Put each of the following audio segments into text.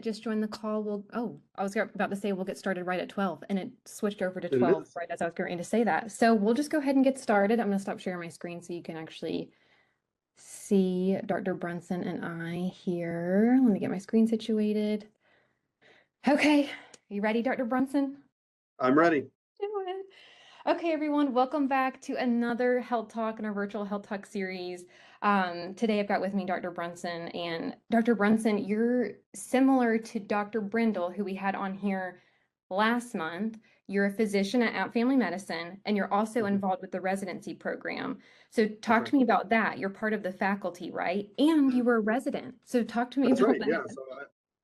just joined the call. I was about to say we'll get started right at 12, and it switched over to And it 12 is. right as I was going to say that. So we'll just go ahead and get started. I'm going to stop sharing my screen so you can actually see Dr. Brunson and I here. Let me get my screen situated. Okay, you ready, Dr. Brunson? I'm ready. Do it. Okay, everyone, welcome back to another Health Talk in our virtual Health Talk series. Today I've got with me Dr. Brunson, and Dr. Brunson, you're similar to Dr. Brindle, who we had on here last month. You're a physician at AppFamily Medicine, and you're also Mhm. involved with the residency program. So That's talk right. to me about that. You're part of the faculty, right? And you were a resident. So talk to me That's about right. Yeah. that. So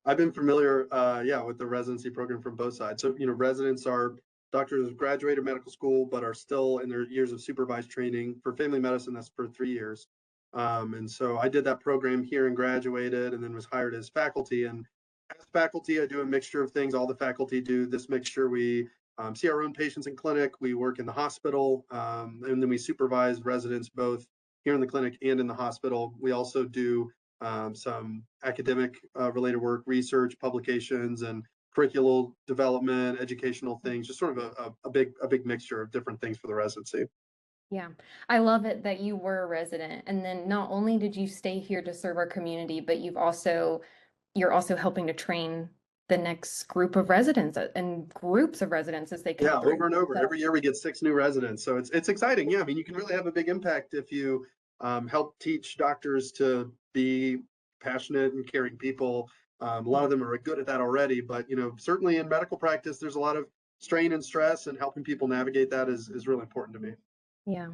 I've been familiar, yeah, with the residency program from both sides. So, residents are doctors who graduated medical school, but are still in their years of supervised training. For family medicine, that's for 3 years. And so I did that program here and graduated and then was hired as faculty. And as faculty, I do a mixture of things. All the faculty do this mixture. We see our own patients in clinic. We work in the hospital, and then we supervise residents both here in the clinic and in the hospital. We also do some academic related work, research, publications, and curricular development, educational things, just sort of a big mixture of different things for the residency. Yeah, I love it that you were a resident. And then not only did you stay here to serve our community, but you're also helping to train the next group of residents and groups of residents as they come Yeah, through. over and over. So Every year we get 6 new residents, so it's exciting. Yeah, I mean, you can really have a big impact if you help teach doctors to be passionate and caring people. A lot yeah, of them are good at that already, but certainly in medical practice, there's a lot of strain and stress, and helping people navigate that is really important to me. yeah,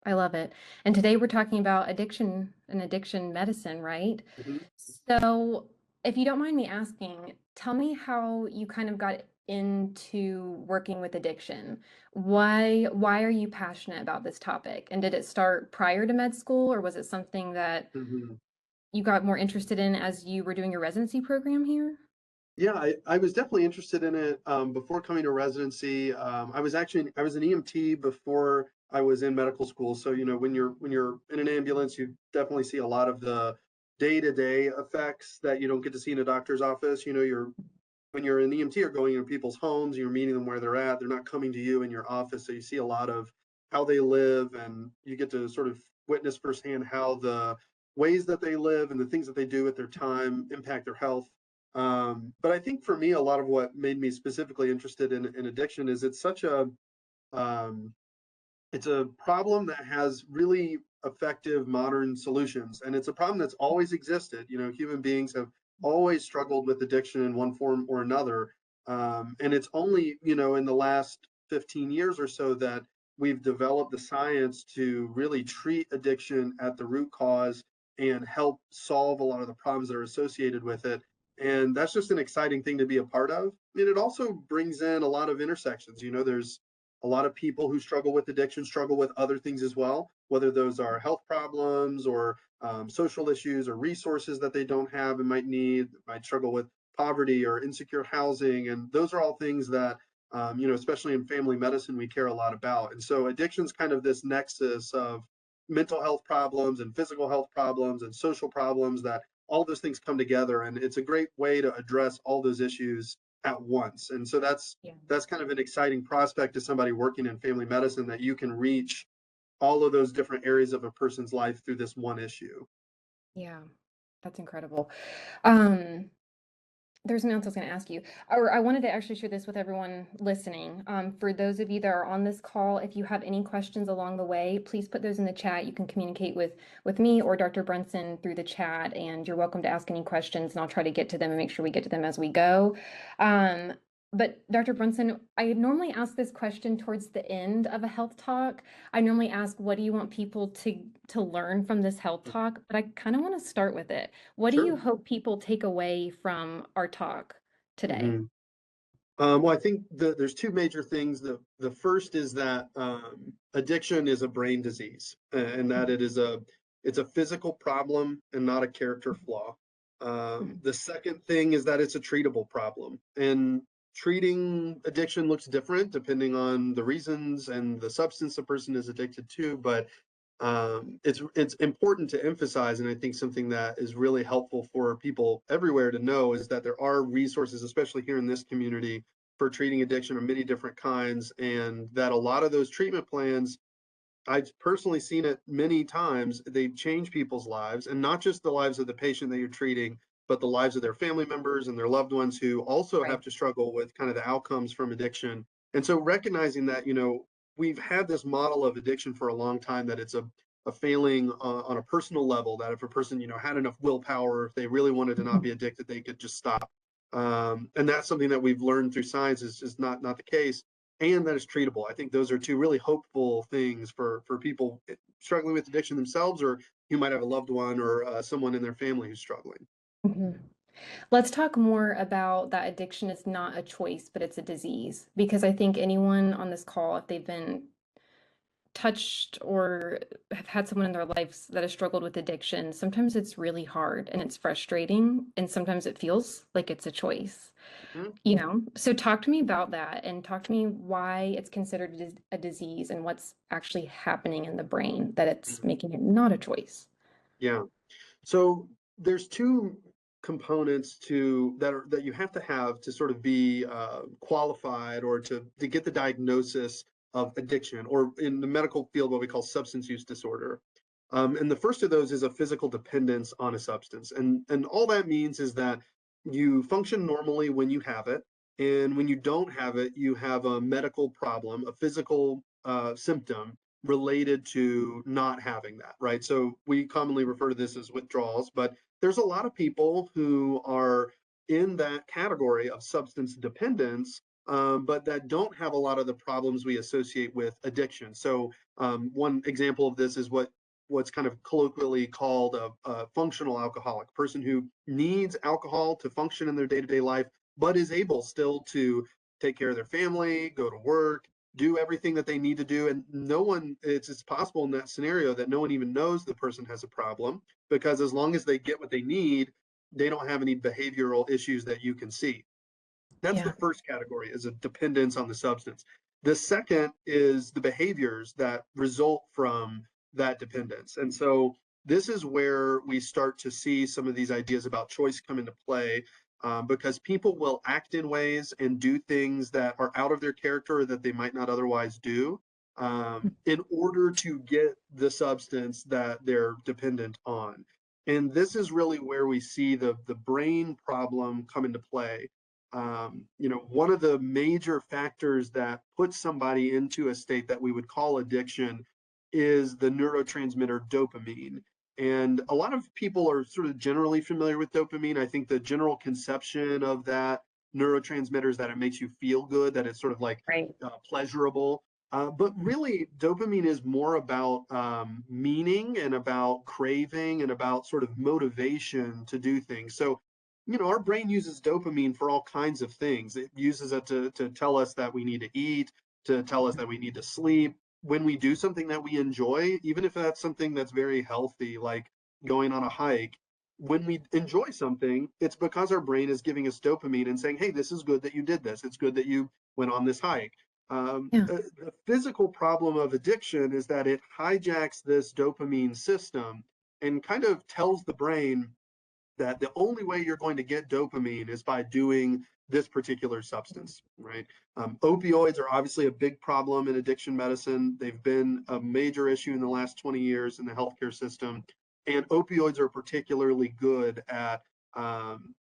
I love it. And today we're talking about addiction and addiction medicine, right? Mhm. So if you don't mind me asking, tell me how you kind of got into working with addiction. Why are you passionate about this topic? And did it start prior to med school, or was it something that Mhm. you got more interested in as you were doing your residency program here? Yeah, I was definitely interested in it before coming to residency. I was an EMT before I was in medical school. So when you're in an ambulance, you definitely see a lot of the day-to-day effects that you don't get to see in a doctor's office. You're when you're an EMT, you're going into people's homes, you're meeting them where they're at. They're not coming to you in your office, so you see a lot of how they live, and you get to sort of witness firsthand how the ways that they live and the things that they do with their time impact their health. But I think for me, a lot of what made me specifically interested in addiction is um, it's a problem that has really effective modern solutions, and it's a problem that's always existed. Human beings have always struggled with addiction in one form or another, and it's only in the last 15 years or so that we've developed the science to really treat addiction at the root cause and help solve a lot of the problems that are associated with it. And that's just an exciting thing to be a part of. And it also brings in a lot of intersections. There's a lot of people who struggle with addiction struggle with other things as well, whether those are health problems or social issues or resources that they don't have and might need, might struggle with poverty or insecure housing. And those are all things that, especially in family medicine, we care a lot about. And so addiction is kind of this nexus of mental health problems and physical health problems and social problems that all those things come together. And it's a great way to address all those issues at once. And so Yeah. that's kind of an exciting prospect to somebody working in family medicine, that you can reach all of those different areas of a person's life through this one issue. Yeah, that's incredible. Um, There's something else I was going to ask you, or I wanted to actually share this with everyone listening. For those of you that are on this call, if you have any questions along the way, please put those in the chat. You can communicate with me or Dr. Brunson through the chat, and you're welcome to ask any questions, and I'll try to get to them and make sure we get to them as we go. Um, but Dr. Brunson, I normally ask this question towards the end of a health talk. I normally ask, what do you want people to learn from this health talk? But I kind of want to start with it. What do you Sure. hope people take away from our talk today? Hmm. Well, I think there's two major things. The first is that addiction is a brain disease, and that it's a physical problem and not a character flaw. Mhm. The second thing is that it's a treatable problem, and treating addiction looks different depending on the reasons and the substance the person is addicted to. But It's important to emphasize, and I think something that is really helpful for people everywhere to know is that there are resources, especially here in this community, for treating addiction of many different kinds, and that a lot of those treatment plans, I've personally seen it many times. They change people's lives, and not just the lives of the patient that you're treating, but the lives of their family members and their loved ones who also have Right. to struggle with kind of the outcomes from addiction. And so recognizing that, we've had this model of addiction for a long time, that it's a failing on a personal level, that if a person, had enough willpower, if they really wanted to not Mhm. be addicted, they could just stop. And that's something that we've learned through science is just not the case, and that is treatable. I think those are two really hopeful things for people struggling with addiction themselves, or who might have a loved one or someone in their family who's struggling. Mhm. Let's talk more about that addiction is not a choice, but it's a disease. Because I think anyone on this call, if they've been touched or have had someone in their lives that has struggled with addiction, sometimes it's really hard and it's frustrating, and sometimes it feels like it's a choice. Mhm. So talk to me about that and talk to me why it's considered a disease and what's actually happening in the brain that it's Mhm. making it not a choice. Yeah. So there's two components that you have to have to sort of be qualified, or to get the diagnosis of addiction, or in the medical field, what we call substance use disorder. And the first of those is a physical dependence on a substance, and all that means is that you function normally when you have it, and when you don't have it, you have a medical problem, a physical symptom related to not having that, right? So we commonly refer to this as withdrawals, but there's a lot of people who are in that category of substance dependence, but that don't have a lot of the problems we associate with addiction. So one example of this is what's kind of colloquially called a functional alcoholic, person who needs alcohol to function in their day-to-day life, but is able still to take care of their family, go to work, do everything that they need to do. And no one, it's possible in that scenario that no one even knows the person has a problem, because as long as they get what they need, they don't have any behavioral issues that you can see. That's the Yeah. first category, is a dependence on the substance. The second is the behaviors that result from that dependence. And so this is where we start to see some of these ideas about choice come into play, because people will act in ways and do things that are out of their character, or that they might not otherwise do, in order to get the substance that they're dependent on. And this is really where we see the brain problem come into play. One of the major factors that puts somebody into a state that we would call addiction is the neurotransmitter dopamine. And a lot of people are sort of generally familiar with dopamine. I think the general conception of that neurotransmitter is that it makes you feel good, that it's sort of like Right. pleasurable. But really, dopamine is more about meaning, and about craving, and about sort of motivation to do things. So our brain uses dopamine for all kinds of things. It uses it to tell us that we need to eat, to tell us that we need to sleep. When we do something that we enjoy, even if that's something that's very healthy, like going on a hike, when we enjoy something, it's because our brain is giving us dopamine and saying, hey, this is good that you did this. It's good that you went on this hike. Yeah. The physical problem of addiction is that it hijacks this dopamine system and kind of tells the brain that the only way you're going to get dopamine is by doing this particular substance, right? Opioids are obviously a big problem in addiction medicine. They've been a major issue in the last 20 years in the healthcare system. And opioids are particularly good at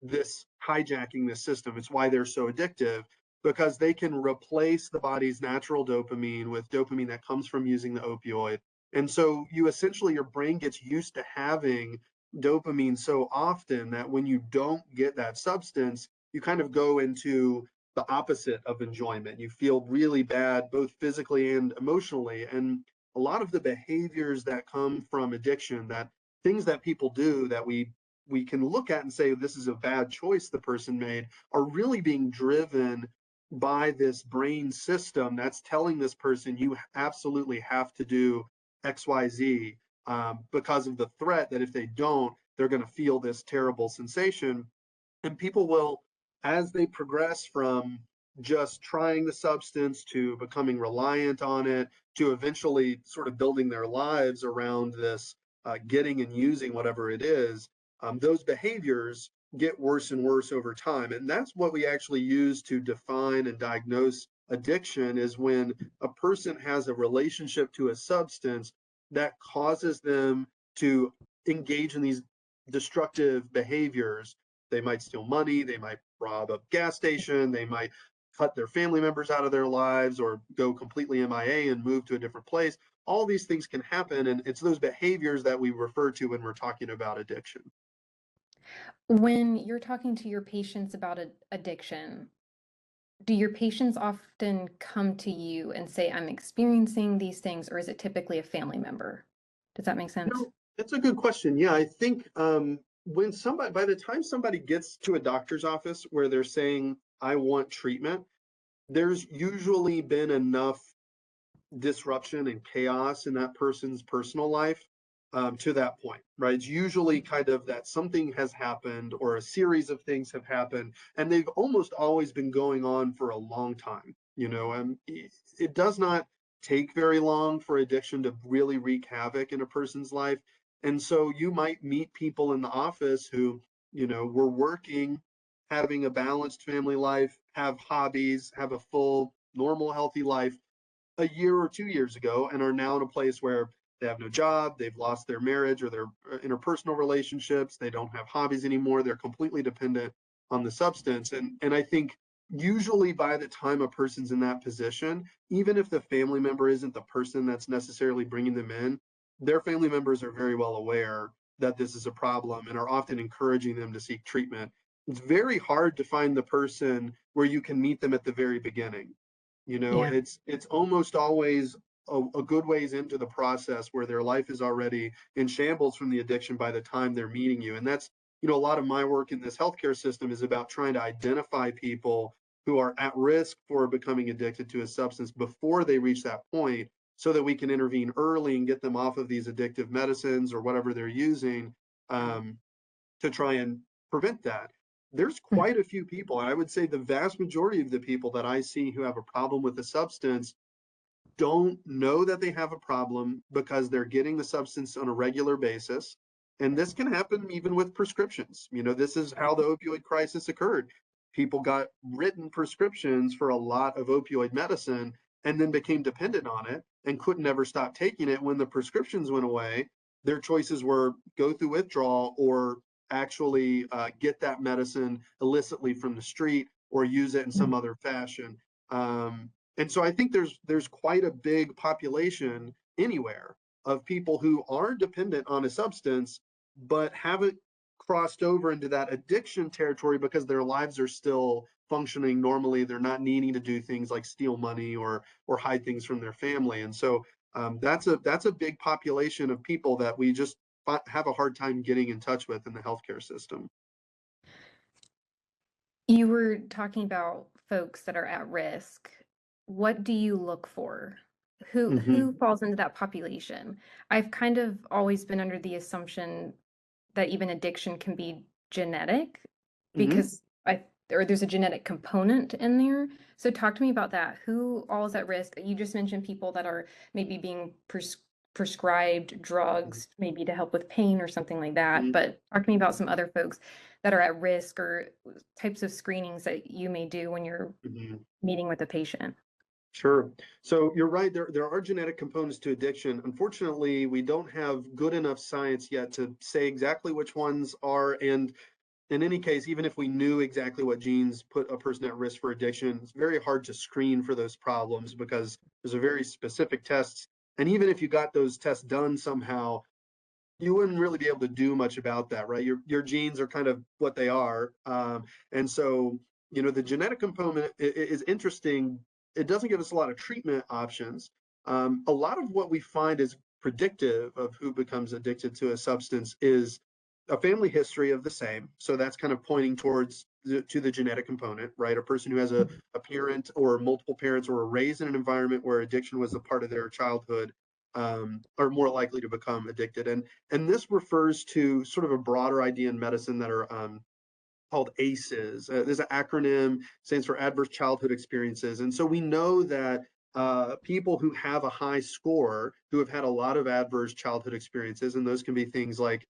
this hijacking this system. It's why they're so addictive, because they can replace the body's natural dopamine with dopamine that comes from using the opioid. And so you essentially, your brain gets used to having dopamine so often that when you don't get that substance, you kind of go into the opposite of enjoyment. You feel really bad, both physically and emotionally. And a lot of the behaviors that come from addiction, that things that people do that we can look at and say this is a bad choice the person made, are really being driven by this brain system that's telling this person you absolutely have to do XYZ, because of the threat that if they don't, they're going to feel this terrible sensation. And people will, as they progress from just trying the substance to becoming reliant on it to eventually sort of building their lives around this getting and using whatever it is, those behaviors get worse and worse over time. And that's what we actually use to define and diagnose addiction, is when a person has a relationship to a substance that causes them to engage in these destructive behaviors. They might steal money, they might rob a gas station, they might cut their family members out of their lives or go completely MIA and move to a different place. All these things can happen, and it's those behaviors that we refer to when we're talking about addiction. When you're talking to your patients about addiction, do your patients often come to you and say, I'm experiencing these things, or is it typically a family member? Does that make sense? That's a good question. Yeah, I think when somebody, by the time somebody gets to a doctor's office where they're saying, I want treatment, there's usually been enough disruption and chaos in that person's personal life to that point, right? It's usually kind of that something has happened or a series of things have happened, and they've almost always been going on for a long time. It does not take very long for addiction to really wreak havoc in a person's life. And so you might meet people in the office who, were working, having a balanced family life, have hobbies, have a full, normal, healthy life a year or 2 years ago, and are now in a place where they have no job, they've lost their marriage or their interpersonal relationships, they don't have hobbies anymore, they're completely dependent on the substance. And I think usually by the time a person's in that position, even if the family member isn't the person that's necessarily bringing them in, their family members are very well aware that this is a problem and are often encouraging them to seek treatment. It's very hard to find the person where you can meet them at the very beginning. Yeah. It's almost always a good ways into the process where their life is already in shambles from the addiction by the time they're meeting you. And that's, a lot of my work in this healthcare system is about trying to identify people who are at risk for becoming addicted to a substance before they reach that point, so that we can intervene early and get them off of these addictive medicines or whatever they're using, um, to try and prevent that. There's quite a few people, and I would say the vast majority of the people that I see who have a problem with the substance don't know that they have a problem because they're getting the substance on a regular basis. And this can happen even with prescriptions. This is how the opioid crisis occurred. People got written prescriptions for a lot of opioid medicine and then became dependent on it and couldn't ever stop taking it. When the prescriptions went away, their choices were go through withdrawal or actually get that medicine illicitly from the street or use it in some other fashion. And so I think there's quite a big population anywhere of people who are dependent on a substance, but haven't crossed over into that addiction territory because their lives are still functioning normally. They're not needing to do things like steal money or hide things from their family. And so that's a big population of people that we just have a hard time getting in touch with in the healthcare system. You were talking about folks that are at risk. What do you look for? Who Hmm. falls into that population? I've kind of always been under the assumption that even addiction can be genetic Hmm. because there's a genetic component in there. So talk to me about that. Who all is at risk? You just mentioned people that are maybe being prescribed drugs, maybe to help with pain or something like that. Hmm. But talk to me about some other folks that are at risk or types of screenings that you may do when you're Hmm. meeting with a patient. Sure. So you're right. There are genetic components to addiction. Unfortunately, we don't have good enough science yet to say exactly which ones are. And in any case, even if we knew exactly what genes put a person at risk for addiction, it's very hard to screen for those problems because there's a very specific tests. And even if you got those tests done somehow, you wouldn't really be able to do much about that, right? Your genes are kind of what they are, and so the genetic component is interesting. It doesn't give us a lot of treatment options. A lot of what we find is predictive of who becomes addicted to a substance is a family history of the same. So that's kind of pointing towards to the genetic component, right? A person who has a parent or multiple parents or were raised in an environment where addiction was a part of their childhood, are more likely to become addicted. And this refers to sort of a broader idea in medicine that are called ACEs. There's an acronym, stands for Adverse Childhood Experiences. And so we know that people who have a high score, who have had a lot of adverse childhood experiences, and those can be things like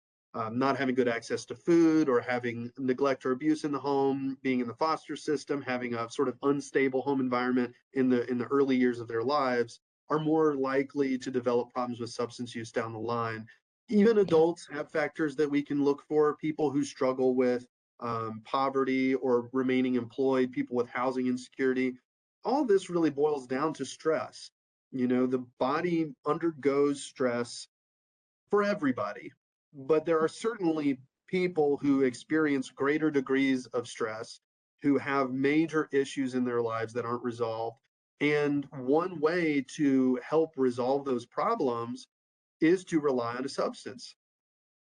not having good access to food, or having neglect or abuse in the home, being in the foster system, having a sort of unstable home environment in the early years of their lives, are more likely to develop problems with substance use down the line. Even Yeah. adults have factors that we can look for. People who struggle with poverty or remaining employed, people with housing insecurity. All this really boils down to stress. You know, the body undergoes stress for everybody, but there are certainly people who experience greater degrees of stress, who have major issues in their lives that aren't resolved. And one way to help resolve those problems is to rely on a substance.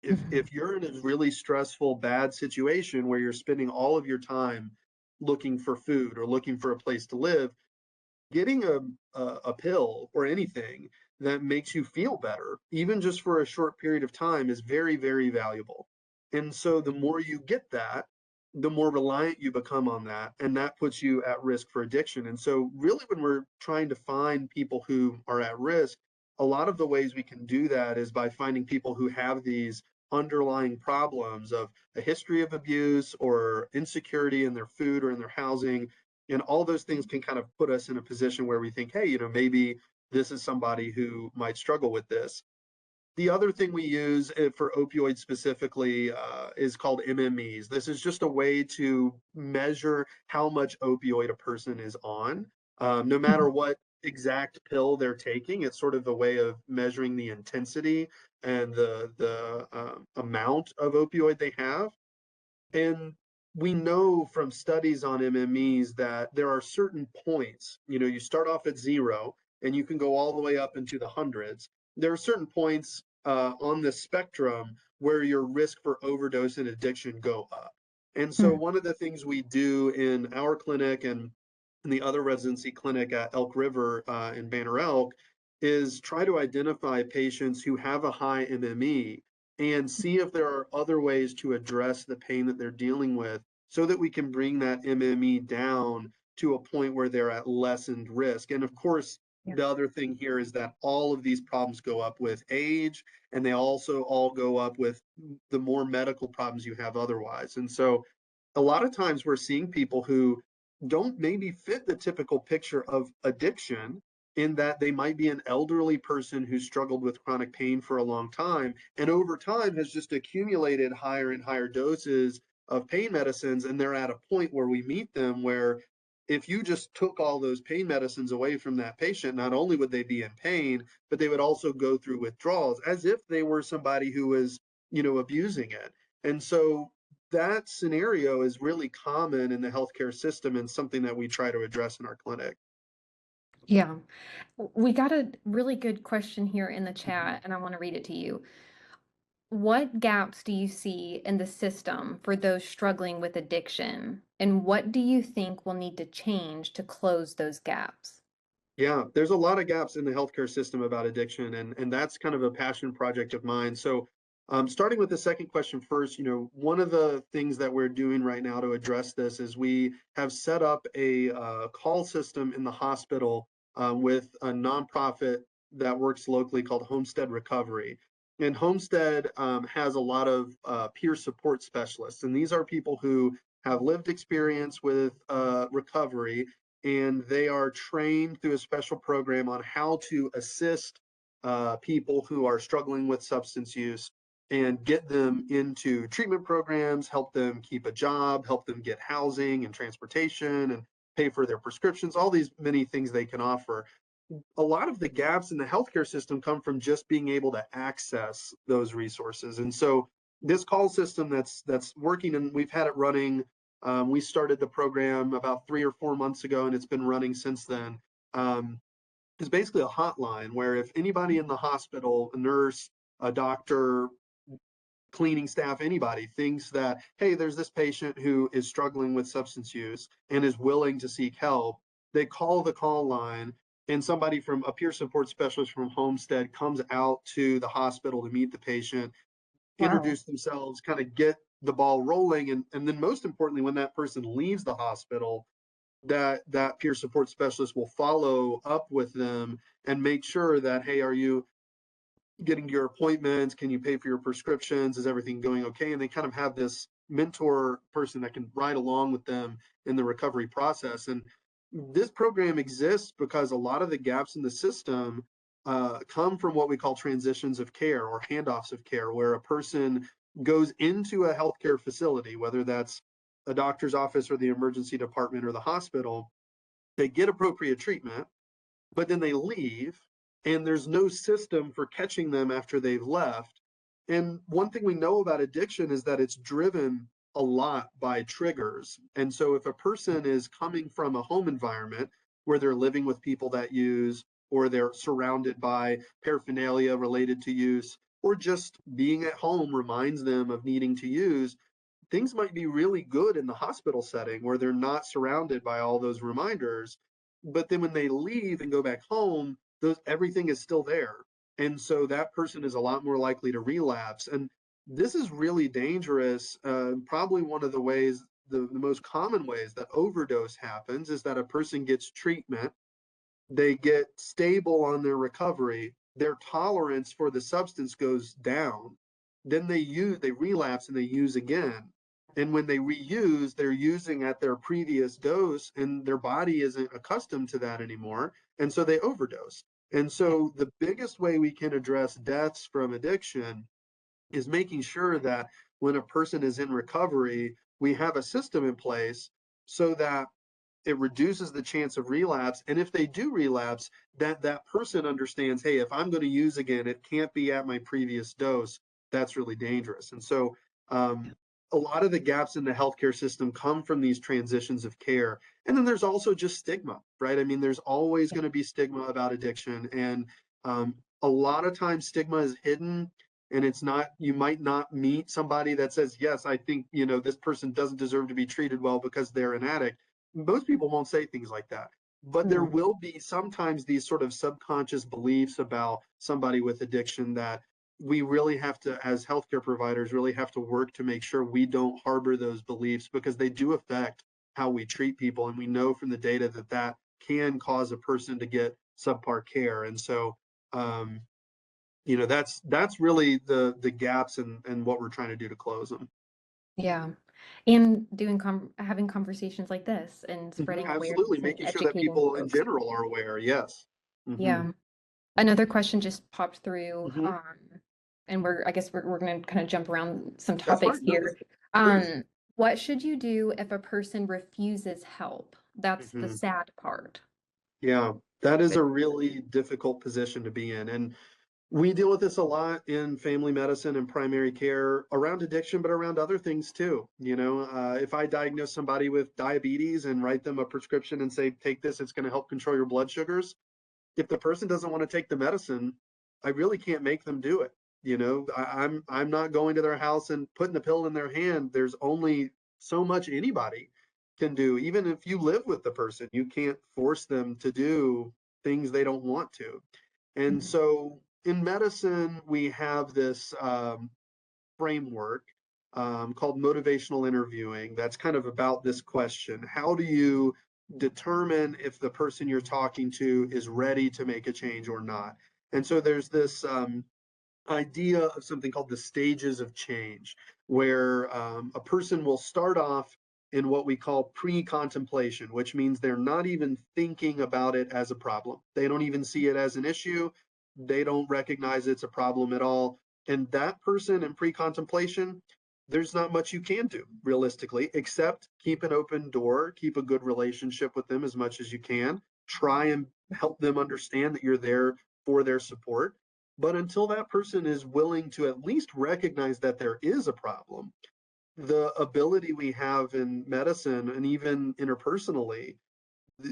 If Mhm. you're in a really stressful, bad situation where you're spending all of your time looking for food or looking for a place to live, getting a pill or anything that makes you feel better, even just for a short period of time, is very, very valuable. And so the more you get that, the more reliant you become on that, and that puts you at risk for addiction. And so really, when we're trying to find people who are at risk, a lot of the ways we can do that is by finding people who have these underlying problems of a history of abuse or insecurity in their food or in their housing, and all those things can kind of put us in a position where we think, hey, maybe this is somebody who might struggle with this. The other thing we use for opioids specifically is called MMEs. This is just a way to measure how much opioid a person is on. No matter Mhm. what exact pill they're taking, it's sort of a way of measuring the intensity and the amount of opioid they have. And we know from studies on MMEs that there are certain points. You start off at zero and you can go all the way up into the hundreds. There are certain points on the spectrum where your risk for overdose and addiction go up. And so Mm. one of the things we do in our clinic and in the other residency clinic at Elk River in Banner Elk is try to identify patients who have a high MME and see if there are other ways to address the pain that they're dealing with, so that we can bring that MME down to a point where they're at lessened risk. And of course, Yeah. the other thing here is that all of these problems go up with age, and they also all go up with the more medical problems you have otherwise. And so a lot of times we're seeing people who don't maybe fit the typical picture of addiction, in that they might be an elderly person who struggled with chronic pain for a long time and over time has just accumulated higher and higher doses of pain medicines. And they're at a point where we meet them where if you just took all those pain medicines away from that patient, not only would they be in pain, but they would also go through withdrawals as if they were somebody who was, abusing it. And so that scenario is really common in the healthcare system and something that we try to address in our clinic. Yeah. We got a really good question here in the Mhm. chat, and I want to read it to you. What gaps do you see in the system for those struggling with addiction? And what do you think will need to change to close those gaps? Yeah, there's a lot of gaps in the healthcare system about addiction, and that's kind of a passion project of mine. So, starting with the second question first, one of the things that we're doing right now to address this is we have set up a call system in the hospital with a nonprofit that works locally called Homestead Recovery. And Homestead has a lot of peer support specialists, and these are people who have lived experience with recovery, and they are trained through a special program on how to assist people who are struggling with substance use and get them into treatment programs, help them keep a job, help them get housing and transportation and pay for their prescriptions, all these many things they can offer. A lot of the gaps in the healthcare system come from just being able to access those resources. And so this call system that's working, and we've had it running. We started the program about 3 or 4 months ago, and it's been running since then. Um, is basically a hotline where if anybody in the hospital, a nurse, a doctor, cleaning staff, anybody thinks that, hey, there's this patient who is struggling with substance use and is willing to seek help, they call the call line, and somebody from a peer support specialist from Homestead comes out to the hospital to meet the patient, Wow. introduce themselves, kind of get the ball rolling. And then most importantly, when that person leaves the hospital, that peer support specialist will follow up with them and make sure that, hey, are you getting your appointments? Can you pay for your prescriptions? Is everything going okay? And they kind of have this mentor person that can ride along with them in the recovery process. And this program exists because a lot of the gaps in the system come from what we call transitions of care or handoffs of care, where a person goes into a healthcare facility, whether that's a doctor's office or the emergency department or the hospital. They get appropriate treatment, but then they leave, and there's no system for catching them after they've left. And one thing we know about addiction is that it's driven a lot by triggers. And so if a person is coming from a home environment where they're living with people that use, or they're surrounded by paraphernalia related to use, or just being at home reminds them of needing to use, things might be really good in the hospital setting where they're not surrounded by all those reminders. But then when they leave and go back home, everything is still there. And so that person is a lot more likely to relapse. And this is really dangerous. Probably one of the ways, the most common ways that overdose happens is that a person gets treatment, they get stable on their recovery, their tolerance for the substance goes down, then they relapse and they use again. And when they reuse, they're using at their previous dose, and their body isn't accustomed to that anymore. And so they overdose. And so the biggest way we can address deaths from addiction is making sure that when a person is in recovery, we have a system in place so that it reduces the chance of relapse. And if they do relapse, that person understands, hey, if I'm going to use again, it can't be at my previous dose. That's really dangerous. And so a lot of the gaps in the healthcare system come from these transitions of care. And then there's also just stigma, right? I mean, there's always going to be stigma about addiction. And a lot of times stigma is hidden, and it's not, you might not meet somebody that says, yes, I think, this person doesn't deserve to be treated well because they're an addict. Most people won't say things like that, but there Mhm. will be sometimes these sort of subconscious beliefs about somebody with addiction that we really have to, as healthcare providers, really have to work to make sure we don't harbor those beliefs, because they do affect how we treat people. And we know from the data that that can cause a person to get subpar care. And so, that's really the gaps and what we're trying to do to close them. Yeah. And having conversations like this and spreading Absolutely, awareness and making sure that educating people in folks. general are aware. Yes. Hmm. Yeah. Another question just popped through, Hmm. and I guess we're gonna kind of jump around some That's topics fine. No, here. please. What should you do if a person refuses help? That's the Hmm. sad part. Yeah, that is a But really difficult position to be in. And we deal with this a lot in family medicine and primary care around addiction, but around other things too. If I diagnose somebody with diabetes and write them a prescription and say, take this, it's going to help control your blood sugars. If the person doesn't want to take the medicine, I really can't make them do it. I'm not going to their house and putting the pill in their hand. There's only so much anybody can do. Even if you live with the person, you can't force them to do things they don't want to. And Mhm. so in medicine, we have this framework called motivational interviewing that's kind of about this question. How do you determine if the person you're talking to is ready to make a change or not? And so there's this idea of something called the stages of change, where a person will start off in what we call pre-contemplation, which means they're not even thinking about it as a problem. They don't even see it as an issue. They don't recognize it's a problem at all. And that person in pre-contemplation, there's not much you can do realistically, except keep an open door, keep a good relationship with them as much as you can, try and help them understand that you're there for their support. But until that person is willing to at least recognize that there is a problem, the ability we have in medicine and even interpersonally,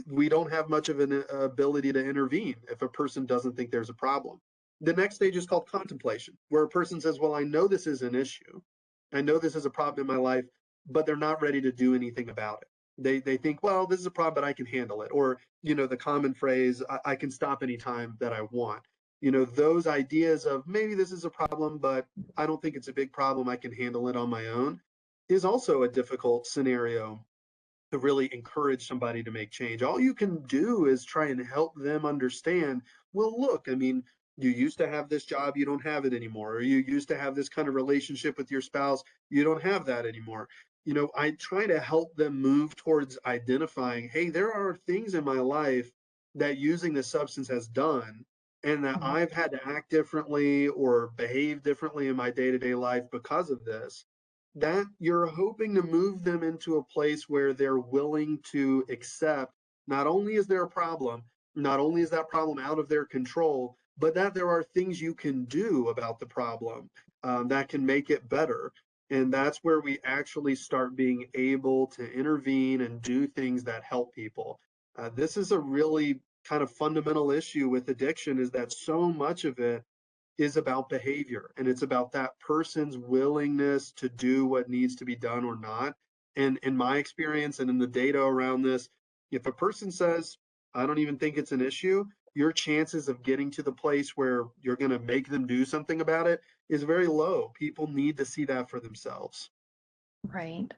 we don't have much of an ability to intervene if a person doesn't think there's a problem. The next stage is called contemplation, where a person says, well, I know this is an issue. I know this is a problem in my life, but they're not ready to do anything about it. They think, well, this is a problem, but I can handle it. Or, the common phrase, I can stop anytime that I want. Those ideas of maybe this is a problem, but I don't think it's a big problem. I can handle it on my own. is also a difficult scenario to really encourage somebody to make change. All you can do is try and help them understand, well, look, I mean, you used to have this job, you don't have it anymore, or you used to have this kind of relationship with your spouse, you don't have that anymore. I try to help them move towards identifying, hey, there are things in my life that using this substance has done, and that Mhm. I've had to act differently or behave differently in my day-to-day life because of this, that you're hoping to move them into a place where they're willing to accept not only is there a problem, not only is that problem out of their control, but that there are things you can do about the problem that can make it better. And that's where we actually start being able to intervene and do things that help people. This is a really kind of fundamental issue with addiction, is that so much of it is about behavior, and it's about that person's willingness to do what needs to be done or not. And in my experience and in the data around this, if a person says, I don't even think it's an issue, your chances of getting to the place where you're going to make them do something about it is very low. People need to see that for themselves. Right.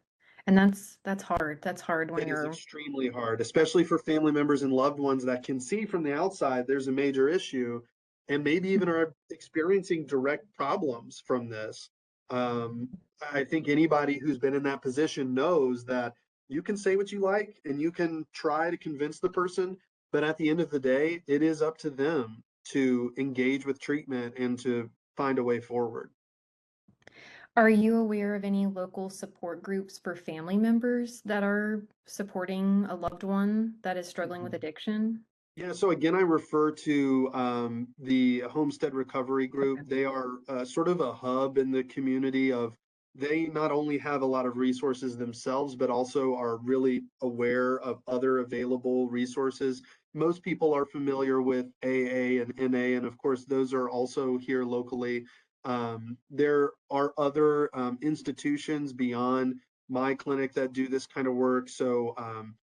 And that's hard. That's hard when It is you're extremely hard, especially for family members and loved ones that can see from the outside there's a major issue and maybe even are experiencing direct problems from this. Um, I think anybody who's been in that position knows that you can say what you like and you can try to convince the person, but at the end of the day, it is up to them to engage with treatment and to find a way forward. Are you aware of any local support groups for family members that are supporting a loved one that is struggling with addiction? Yeah, so again, I refer to the Homestead Recovery Group. Okay. They are sort of a hub in the community of, they not only have a lot of resources themselves, but also are really aware of other available resources. Most people are familiar with AA and NA, and of course, those are also here locally. There are other institutions beyond my clinic that do this kind of work. So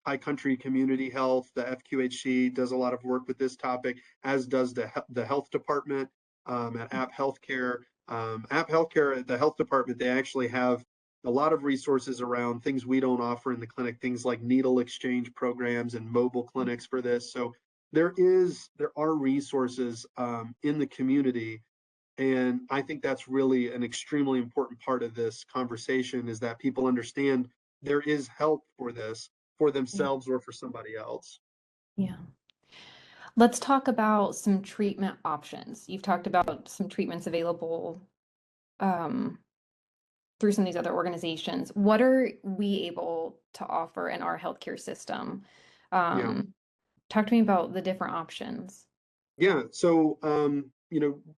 High Country Community Health, the FQHC, does a lot of work with this topic, as does the health department at App Healthcare. App Healthcare, the health department, they actually have a lot of resources around things we don't offer in the clinic, things like needle exchange programs and mobile clinics for this. So there are resources in the community, and I think that's really an extremely important part of this conversation, is that people understand there is help for this, for Yeah. themselves or for somebody else. Yeah. Let's talk about some treatment options. You've talked about some treatments available um, through some of these other organizations. What are we able to offer in our healthcare system? Yeah. Um, Talk to me about the different options. Yeah. So,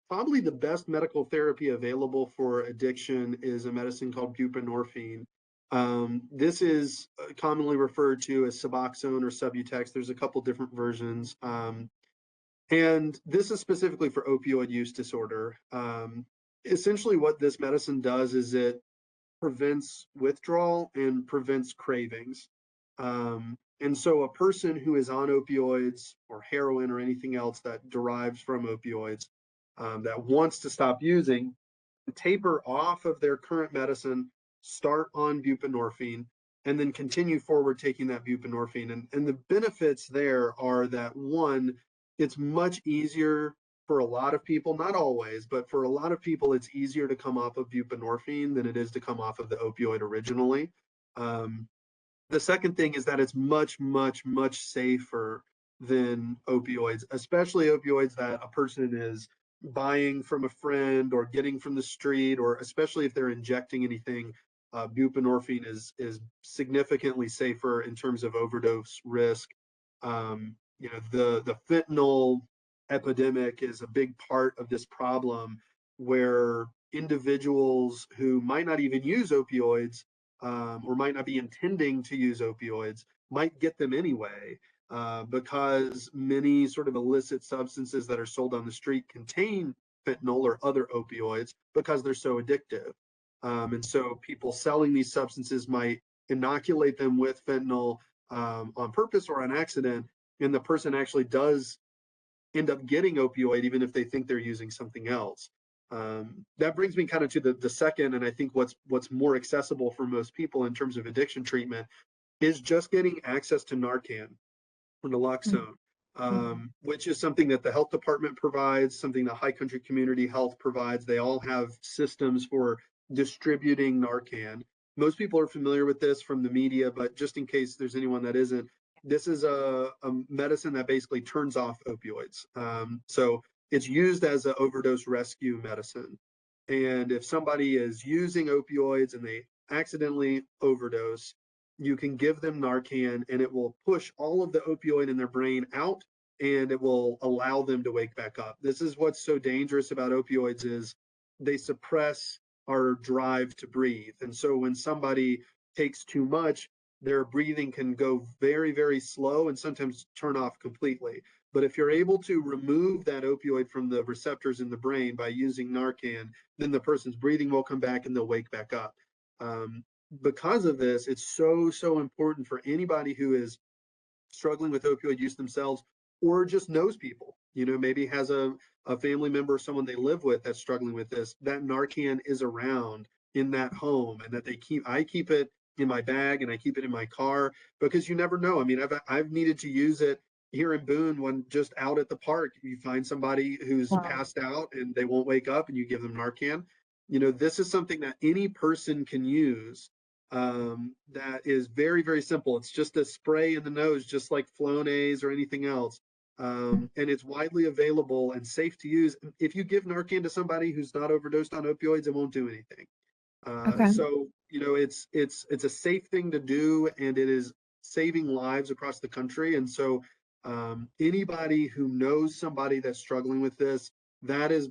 probably the best medical therapy available for addiction is a medicine called buprenorphine. This is commonly referred to as Suboxone or Subutex. There's a couple different versions. And this is specifically for opioid use disorder. Essentially, what this medicine does is it prevents withdrawal and prevents cravings. And so, a person who is on opioids or heroin or anything else that derives from opioids, that wants to stop using, taper off of their current medicine, start on buprenorphine, and then continue forward taking that buprenorphine. And the benefits there are that, one, it's much easier for a lot of people, not always, but for a lot of people, it's easier to come off of buprenorphine than it is to come off of the opioid originally. Um, the second thing is that it's much, much, much safer than opioids, especially opioids that a person is buying from a friend or getting from the street, or especially if they're injecting anything. Buprenorphine is significantly safer in terms of overdose risk. The fentanyl epidemic is a big part of this problem, where individuals who might not even use opioids, or might not be intending to use opioids, might get them anyway, because many sort of illicit substances that are sold on the street contain fentanyl or other opioids because they're so addictive. And so people selling these substances might inoculate them with fentanyl on purpose or on accident, and the person actually does end up getting opioid even if they think they're using something else. That brings me kind of to the second, and I think what's more accessible for most people in terms of addiction treatment is just getting access to Narcan or naloxone, Mhm. which is something that the health department provides, something the High Country Community Health provides. They all have systems for distributing Narcan. Most people are familiar with this from the media, but just in case there's anyone that isn't, this is a medicine that basically turns off opioids. So it's used as an overdose rescue medicine. And if somebody is using opioids and they accidentally overdose, you can give them Narcan and it will push all of the opioid in their brain out and it will allow them to wake back up. This is what's so dangerous about opioids is they suppress our drive to breathe. And so when somebody takes too much, their breathing can go very, very slow and sometimes turn off completely. But if you're able to remove that opioid from the receptors in the brain by using Narcan, then the person's breathing will come back and they'll wake back up. Because of this, it's so important for anybody who is struggling with opioid use themselves or just knows people, maybe has a family member or someone they live with that's struggling with this, that Narcan is around in that home and that I keep it in my bag and I keep it in my car because you never know. I mean, I've needed to use it here in Boone when just out at the park, you find somebody who's Wow. passed out and they won't wake up and you give them Narcan. This is something that any person can use that is very, very simple. It's just a spray in the nose, just like Flonase or anything else. And it's widely available and safe to use. If you give Narcan to somebody who's not overdosed on opioids, it won't do anything. Okay. So it's a safe thing to do, and it is saving lives across the country. And so anybody who knows somebody that's struggling with this, that is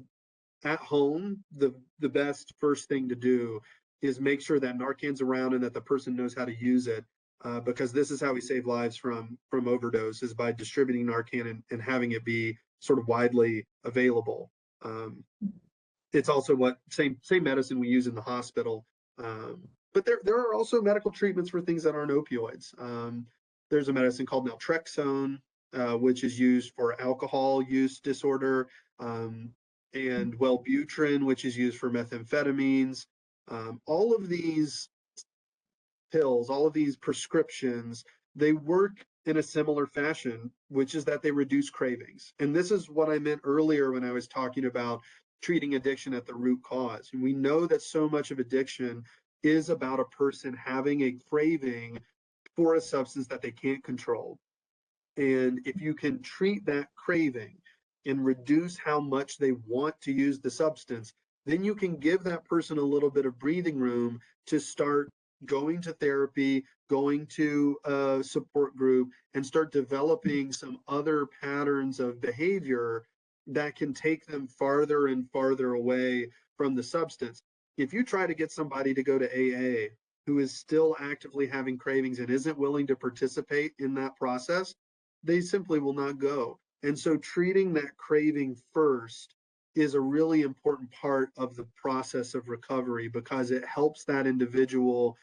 at home, the best first thing to do is make sure that Narcan's around and that the person knows how to use it. Because this is how we save lives from overdose is by distributing Narcan and having it be sort of widely available. It's also what same medicine we use in the hospital. But there are also medical treatments for things that aren't opioids. There's a medicine called naltrexone, which is used for alcohol use disorder, and Wellbutrin, which is used for methamphetamines. All of these pills, all of these prescriptions, they work in a similar fashion, which is that they reduce cravings. And this is what I meant earlier when I was talking about treating addiction at the root cause. And we know that so much of addiction is about a person having a craving for a substance that they can't control. And if you can treat that craving and reduce how much they want to use the substance, then you can give that person a little bit of breathing room to start going to therapy, going to a support group, and start developing some other patterns of behavior that can take them farther and farther away from the substance. If you try to get somebody to go to AA who is still actively having cravings and isn't willing to participate in that process, they simply will not go. And so treating that craving first is a really important part of the process of recovery because it helps that individual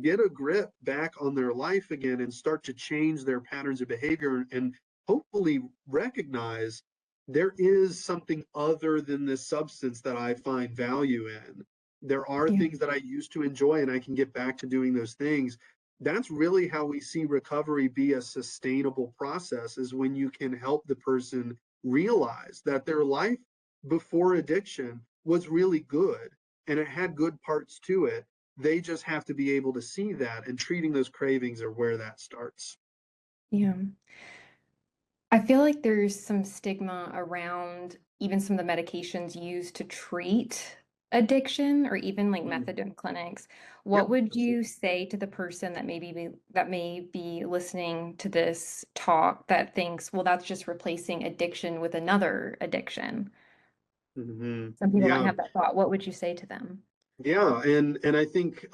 get a grip back on their life again and start to change their patterns of behavior and hopefully recognize there is something other than this substance that I find value in. There are Yeah. things that I used to enjoy and I can get back to doing those things. That's really how we see recovery be a sustainable process is when you can help the person realize that their life before addiction was really good and it had good parts to it. They just have to be able to see that, and treating those cravings are where that starts. Yeah. I feel like there's some stigma around even some of the medications used to treat addiction or even like Mm. methadone clinics. Yep, What would you absolutely. say to the person that may be listening to this talk that thinks, well, that's just replacing addiction with another addiction? Some people might Yeah. have that thought. What would you say to them? Yeah, and I think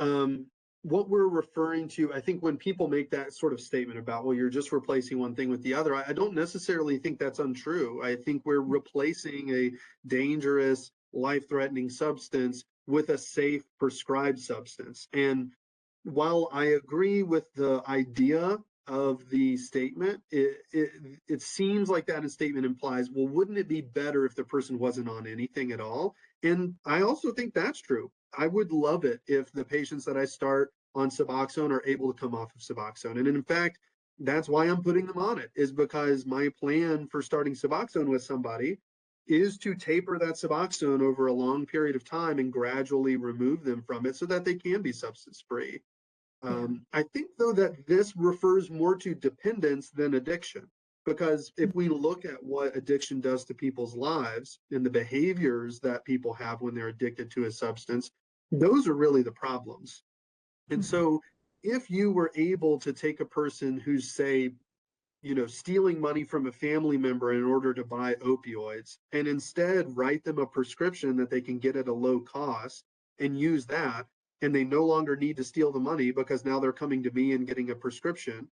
what we're referring to, I think when people make that sort of statement about, well, you're just replacing one thing with the other, I don't necessarily think that's untrue. I think we're replacing a dangerous, life-threatening substance with a safe prescribed substance. And while I agree with the idea of the statement, it seems like that statement implies, well, wouldn't it be better if the person wasn't on anything at all? And I also think that's true. I would love it if the patients that I start on Suboxone are able to come off of Suboxone. And in fact, that's why I'm putting them on it, is because my plan for starting Suboxone with somebody is to taper that Suboxone over a long period of time and gradually remove them from it so that they can be substance free. Yeah. I think, though, that this refers more to dependence than addiction, because if we look at what addiction does to people's lives and the behaviors that people have when they're addicted to a substance, those are really the problems. And Mhm. so, if you were able to take a person who's, say, stealing money from a family member in order to buy opioids and instead write them a prescription that they can get at a low cost and use that, and they no longer need to steal the money because now they're coming to me and getting a prescription,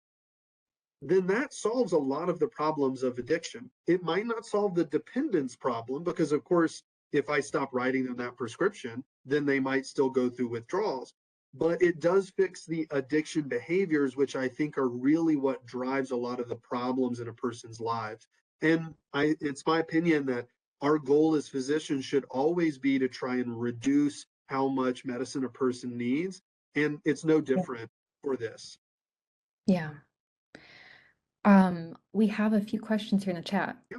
then that solves a lot of the problems of addiction. It might not solve the dependence problem because, of course, if I stop writing them that prescription, then they might still go through withdrawals. But it does fix the addiction behaviors, which I think are really what drives a lot of the problems in a person's lives. And it's my opinion that our goal as physicians should always be to try and reduce how much medicine a person needs. And it's no Yeah. different for this. Yeah. We have a few questions here in the chat. Yeah.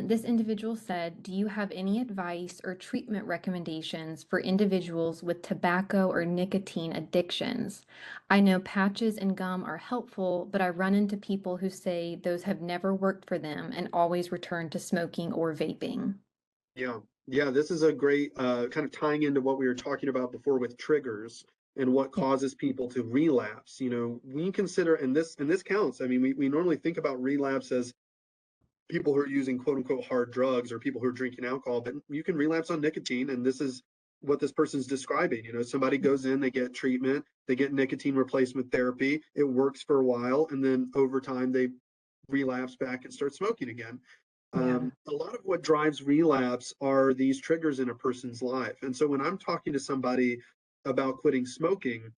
This individual said, do you have any advice or treatment recommendations for individuals with tobacco or nicotine addictions? I know patches and gum are helpful, but I run into people who say those have never worked for them and always return to smoking or vaping. Yeah, yeah, this is a great kind of tying into what we were talking about before with triggers and what Yeah. causes people to relapse. We consider, and this counts. I mean, we normally think about relapse as people who are using quote unquote hard drugs or people who are drinking alcohol, but you can relapse on nicotine, and this is what this person's describing. Somebody goes in, they get treatment, they get nicotine replacement therapy, it works for a while, and then over time they relapse back and start smoking again. Yeah. A lot of what drives relapse are these triggers in a person's life. And so when I'm talking to somebody about quitting smoking,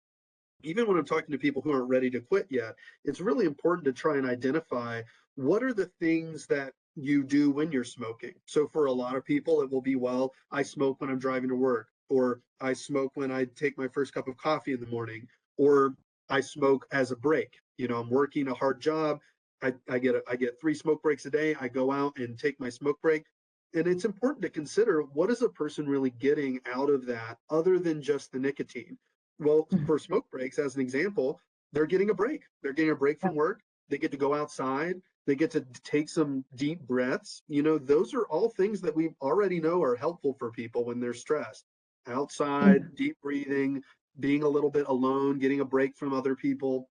even when I'm talking to people who aren't ready to quit yet, it's really important to try and identify what are the things that you do when you're smoking. So for a lot of people, it will be, well, I smoke when I'm driving to work, or I smoke when I take my first cup of coffee in the morning, or I smoke as a break. I'm working a hard job. I get 3 smoke breaks a day. I go out and take my smoke break. And it's important to consider, what is a person really getting out of that other than just the nicotine? Well, Mhm. for smoke breaks, as an example, they're getting a break. They're getting a break Yeah. from work. They get to go outside. They get to take some deep breaths. Those are all things that we already know are helpful for people when they're stressed. Yeah. Outside, deep breathing, being a little bit alone, getting a break from other people.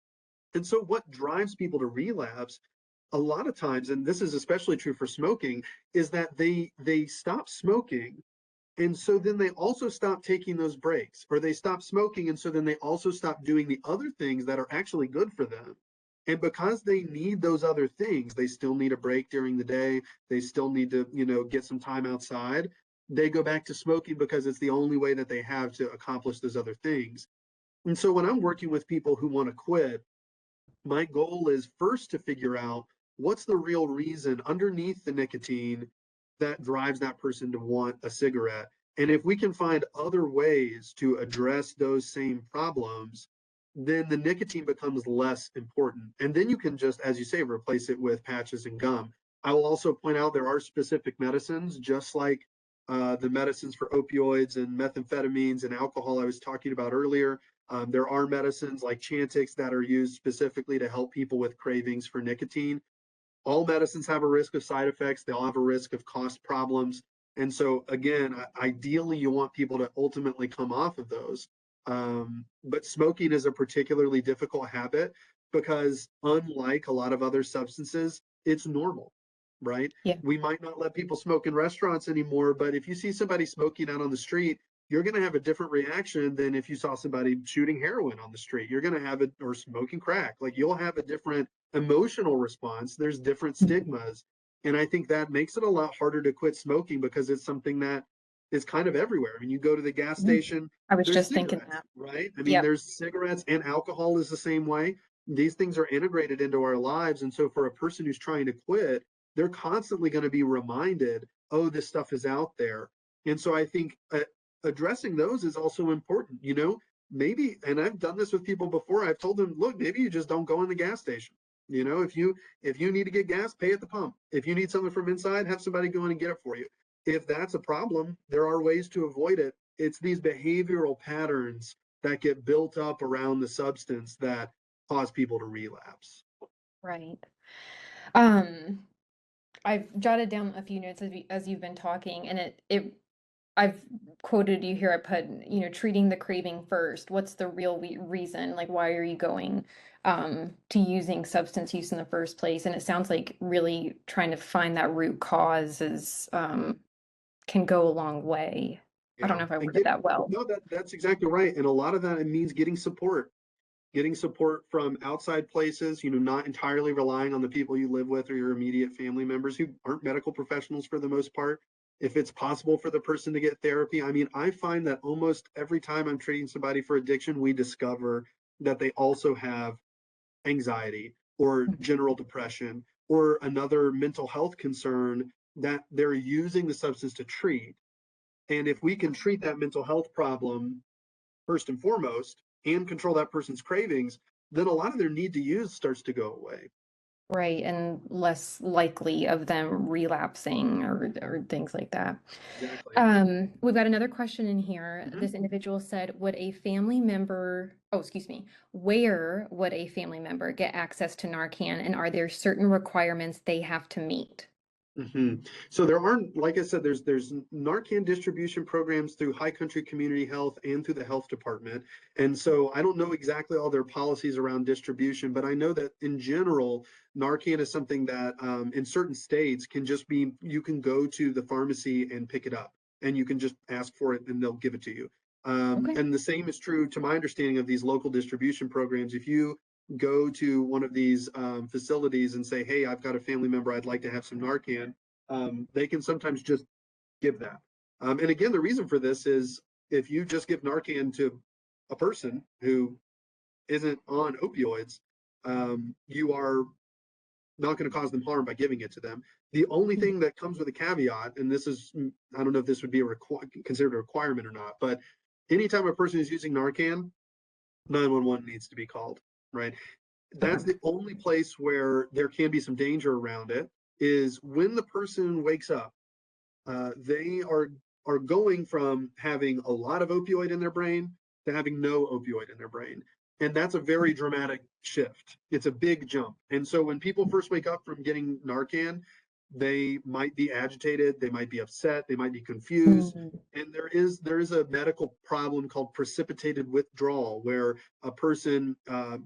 And so, what drives people to relapse a lot of times, and this is especially true for smoking, is that they stop smoking, and so then they also stop taking those breaks, or they stop smoking. And so then they also stop doing the other things that are actually good for them. And because they need those other things, they still need a break during the day. They still need to, get some time outside. They go back to smoking because it's the only way that they have to accomplish those other things. And so when I'm working with people who want to quit, my goal is first to figure out what's the real reason underneath the nicotine that drives that person to want a cigarette. And if we can find other ways to address those same problems, then the nicotine becomes less important. And then you can just, as you say, replace it with patches and gum. I will also point out there are specific medicines, just like the medicines for opioids and methamphetamines and alcohol I was talking about earlier. There are medicines like Chantix that are used specifically to help people with cravings for nicotine. All medicines have a risk of side effects. They all have a risk of cost problems. And so, again, ideally, you want people to ultimately come off of those. But smoking is a particularly difficult habit because, unlike a lot of other substances, it's normal, right? Yeah. We might not let people smoke in restaurants anymore, but if you see somebody smoking out on the street, you're going to have a different reaction than if you saw somebody shooting heroin on the street. You're going to have it, or smoking crack. Like, you'll have a different emotional response. There's different Mhm. stigmas. And I think that makes it a lot harder to quit smoking because it's something that is kind of everywhere. I mean, you go to the gas Mhm. station, I was there's just thinking cigarettes, that. right? I mean, Yep. there's cigarettes, and alcohol is the same way. These things are integrated into our lives. And so for a person who's trying to quit, they're constantly going to be reminded, oh, this stuff is out there. And so I think addressing those is also important. Maybe, and I've done this with people before. I've told them, look, maybe you just don't go in the gas station. If you need to get gas, pay at the pump. If you need something from inside, have somebody go in and get it for you. If that's a problem, there are ways to avoid it. It's these behavioral patterns that get built up around the substance that cause people to relapse. Right. Um, I've jotted down a few notes as you've been talking, and I've quoted you here. I put, treating the craving first. What's the real reason? Like, why are you going to using substance use in the first place? And it sounds like really trying to find that root cause is can go a long way. I don't Yeah. know if I And worded that well. no, that's exactly right. And a lot of that, it means getting support from outside places, not entirely relying on the people you live with or your immediate family members who aren't medical professionals for the most part. If it's possible for the person to get therapy, I mean, I find that almost every time I'm treating somebody for addiction, we discover that they also have anxiety or general depression or another mental health concern that they're using the substance to treat. And if we can treat that mental health problem first and foremost and control that person's cravings, then a lot of their need to use starts to go away. Right, and less likely of them relapsing or things like that. Exactly. We've got another question in here. Mhm. This individual said, would a family member, oh, excuse me, where would a family member get access to Narcan, and are there certain requirements they have to meet? So there aren't, like I said, there's Narcan distribution programs through High Country Community Health and through the health department. And so I don't know exactly all their policies around distribution, but I know that in general, Narcan is something that in certain states can just be, you can go to the pharmacy and pick it up and you can just ask for it and they'll give it to you. Okay. And the same is true to my understanding of these local distribution programs. If you go to one of these facilities and say, hey, I've got a family member, I'd like to have some Narcan, they can sometimes just give that. And again, the reason for this is if you just give Narcan to a person who isn't on opioids, you are not going to cause them harm by giving it to them. The only Mm. thing that comes with a caveat, and this is, I don't know if this would be considered a requirement or not, but anytime a person is using Narcan, 911 needs to be called, right? Okay. That's the only place where there can be some danger around it is when the person wakes up. They are going from having a lot of opioid in their brain to having no opioid in their brain. And that's a very dramatic shift. It's a big jump. And so when people first wake up from getting Narcan, they might be agitated, they might be upset, they might be confused. Mm. And there is a medical problem called precipitated withdrawal, where a person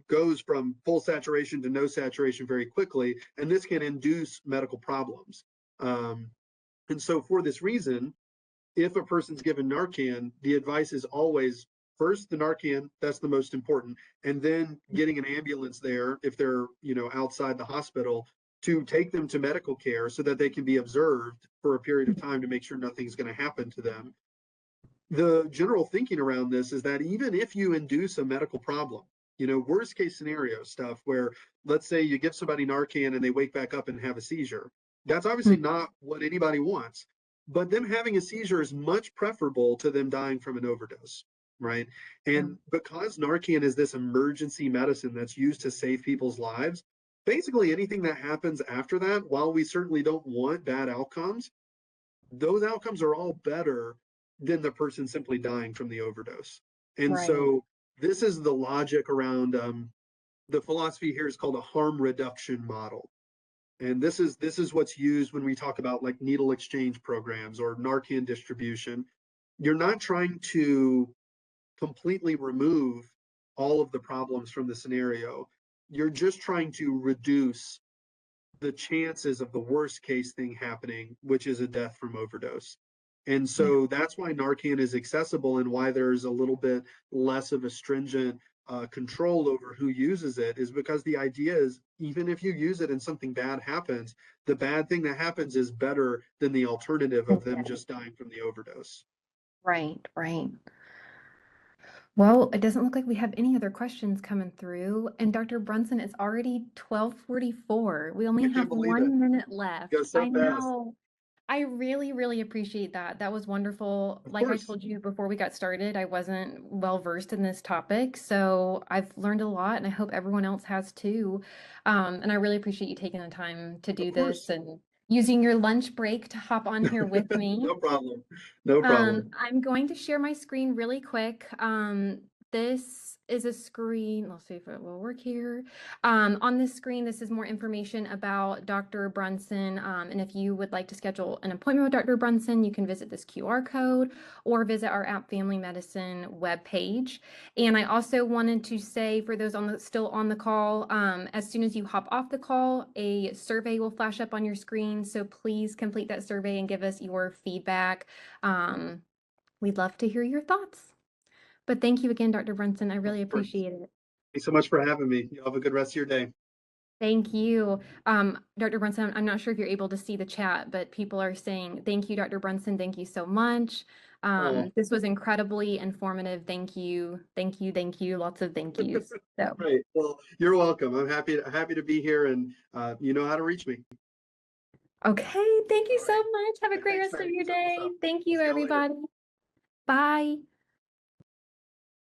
goes from full saturation to no saturation very quickly, and this can induce medical problems. Um, and so for this reason, if a person's given Narcan, the advice is always first the Narcan, that's the most important, and then getting an ambulance there if they're, outside the hospital to take them to medical care so that they can be observed for a period of time to make sure nothing's going to happen to them. The general thinking around this is that even if you induce a medical problem, worst case scenario stuff where let's say you give somebody Narcan and they wake back up and have a seizure. That's obviously Mm. not what anybody wants, but them having a seizure is much preferable to them dying from an overdose, right? Yeah. And because Narcan is this emergency medicine that's used to save people's lives, basically anything that happens after that, while we certainly don't want bad outcomes, those outcomes are all better than the person simply dying from the overdose. And Right. so this is the logic around the philosophy here is called a harm reduction model. And this is what's used when we talk about like needle exchange programs or Narcan distribution. You're not trying to completely remove all of the problems from the scenario. You're just trying to reduce the chances of the worst case thing happening, which is a death from overdose. And Yeah. so that's why Narcan is accessible and why there's a little bit less of a stringent control over who uses it, is because the idea is even if you use it and something bad happens, the bad thing that happens is better than the alternative of them Okay. just dying from the overdose. Right. Right. Well, it doesn't look like we have any other questions coming through. And Dr. Brunson, it's already 12:44. We I only can't have believe it. 1 minute It goes left. so I fast. know. I really, really appreciate that. That was wonderful. Of Like I course, told you before we got started, I wasn't well versed in this topic, so I've learned a lot, and I hope everyone else has too. And I really appreciate you taking the time to of do this course. and using your lunch break to hop on here with me. No problem. No problem. I'm going to share my screen really quick. This is a screen. Let's see if it will work here. On this screen, this is more information about Dr. Brunson. And if you would like to schedule an appointment with Dr. Brunson, you can visit this QR code or visit our App Family Medicine webpage. And I also wanted to say for those still on the call, as soon as you hop off the call, a survey will flash up on your screen. So please complete that survey and give us your feedback. Um, we'd love to hear your thoughts. But thank you again, Dr. Brunson. I Of really course. appreciate it. Thanks so much for having me. You have a good rest of your day. Thank you. Dr. Brunson, I'm not sure if you're able to see the chat, but people are saying, thank you, Dr. Brunson. Thank you so much. Oh, This was incredibly informative. Thank you. Thank you. Thank you. Lots of thank yous. So, great. Well, you're welcome. I'm happy to be here, and you know how to reach me. okay. Thank you All so right. much. Have a great Thanks, rest of Maggie. your Set this day. up. Thank We'll you, see you later. everybody. Bye.